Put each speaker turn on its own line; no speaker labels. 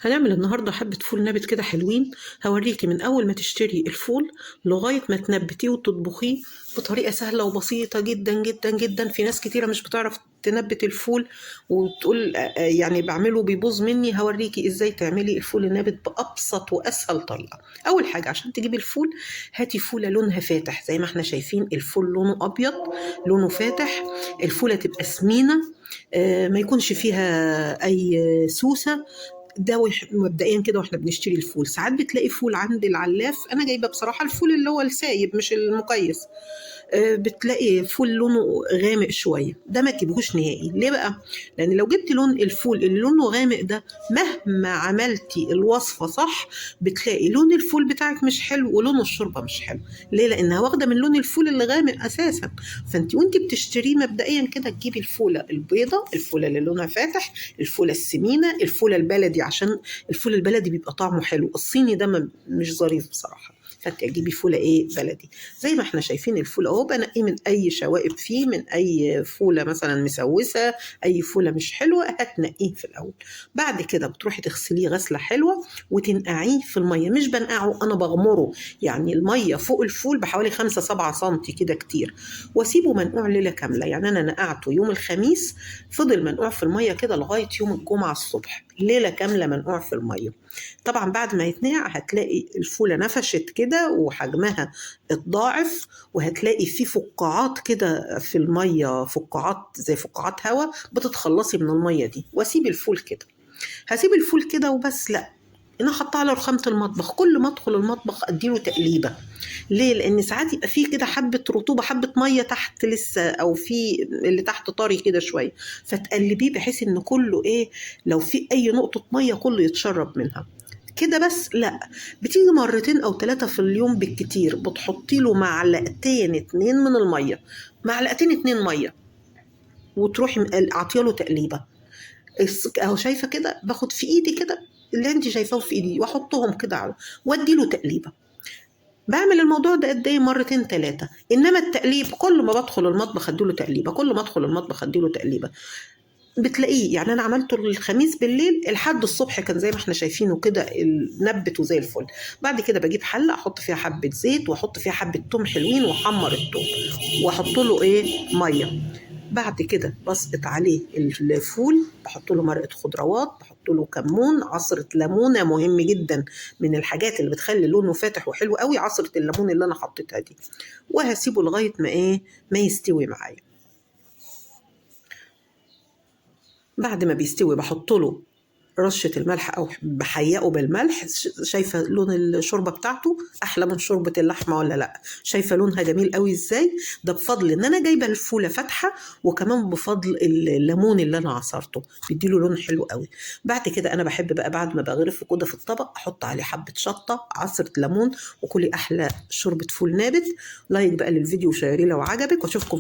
هنعمل النهاردة حبة فول نابت كده حلوين. هوريكي من أول ما تشتري الفول لغاية ما تنبتيه وتطبخيه بطريقة سهلة وبسيطة جدا جدا جدا. في ناس كتيرة مش بتعرف تنبت الفول وتقول يعني بعمله بيبوظ مني. هوريكي ازاي تعملي الفول النابت بأبسط وأسهل طريقة. أول حاجة عشان تجيبي الفول هاتي فولة لونها فاتح زي ما احنا شايفين. الفول لونه أبيض، لونه فاتح. الفولة تبقى سمينة، ما يكونش فيها أي سوسة. ده مبدئيا كده واحنا بنشتري الفول. ساعات بتلاقي فول عند العلاف، انا جايبه بصراحه الفول اللي هو السايب مش المكيس. بتلاقي فول لونه غامق شويه، ده ما تجيبهوش نهائي. ليه بقى؟ لان لو جبت لون الفول اللي لونه غامق ده مهما عملتي الوصفه صح بتلاقي لون الفول بتاعك مش حلو ولون الشوربه مش حلو. ليه؟ لانها واخده من لون الفول اللي غامق اساسا. فانت وانت بتشتريه مبدئيا كده تجيبي الفوله البيضه، الفوله اللي لونها فاتح، الفوله السمينه، الفوله البلدي، عشان الفول البلدي بيبقى طعمه حلو. الصيني ده مش ظريف بصراحه. فانت تجيبي فوله بلدي زي ما احنا شايفين. الفول اهو بنقيه من اي شوائب فيه، من اي فوله مثلا مسوسه، اي فوله مش حلوه هتنقيه في الاول. بعد كده بتروحي تغسليه غسله حلوه وتنقعيه في الميه. مش بنقعه، انا بغمره، يعني الميه فوق الفول بحوالي 5-7 سنتي كده كتير، واسيبه منقوع ليله كامله. يعني انا نقعته يوم الخميس، فضل منقوع في الميه كده لغايه يوم الجمعه الصبح، ليله كامله منقوع في الميه. طبعا بعد ما يتنقع هتلاقي الفوله نفشت كده وحجمها اتضاعف، وهتلاقي فيه فقاعات كده في الميه، فقاعات زي فقاعات هواء. بتتخلصي من الميه دي. واسيب الفول كده. هسيب الفول كده وبس؟ لا، انا حاطاه على رخامه المطبخ. كل ما ادخل المطبخ اديله تقليبه. ليه؟ لان ساعات يبقى فيه كده حبه رطوبه، حبه ميه تحت لسه، او في اللي تحت طري كده شويه، فتقلبيه بحيث ان كله لو في اي نقطه ميه كله يتشرب منها. كده بس؟ لا، بتيجي 2 أو 3 في اليوم بالكتير. بتحطي له 2 معلقتين من الميه، 2 معلقتين ميه، وتروحي عطيله تقليبه. اهو شايفه كده، باخد في ايدي كده اللي انت شايفاه في ايدي واحطهم كده وادي له تقليبه. بعمل الموضوع ده قد ايه؟ 2 3. انما التقليب كل ما بدخل المطبخ اديله تقليبه، كل ما ادخل المطبخ اديله تقليبه. بتلاقيه يعني انا عملته الخميس بالليل لحد الصبح كان زي ما احنا شايفينه كده، نبته زي الفل. بعد كده بجيب حله احط فيها حبه زيت واحط فيها حبه توم حلوين واحمر التوم واحط له ميه. بعد كده بسقط عليه الفول، بحط له مرقه خضروات، بحط له كمون، عصره ليمونه مهم جدا، من الحاجات اللي بتخلي لونه فاتح وحلو قوي عصره الليمون اللي انا حطيتها دي. وهسيبه لغايه ما يستوي معايا. بعد ما بيستوي بحط له رشة الملح أو بحيقه بالملح. شايفة لون الشوربة بتاعته أحلى من شوربة اللحمة ولا لأ؟ شايفة لونها جميل قوي إزاي؟ ده بفضل إن أنا جايبة الفولة فاتحة، وكمان بفضل الليمون اللي أنا عصرته بيديله لون حلو قوي. بعد كده أنا بحب بقى بعد ما بغرفه كده في الطبق أحط عليه حبة شطة، عصرة ليمون، وكلي أحلى شوربة فول نابت. لايك بقى للفيديو وشيريه لو عجبك، وأشوفكم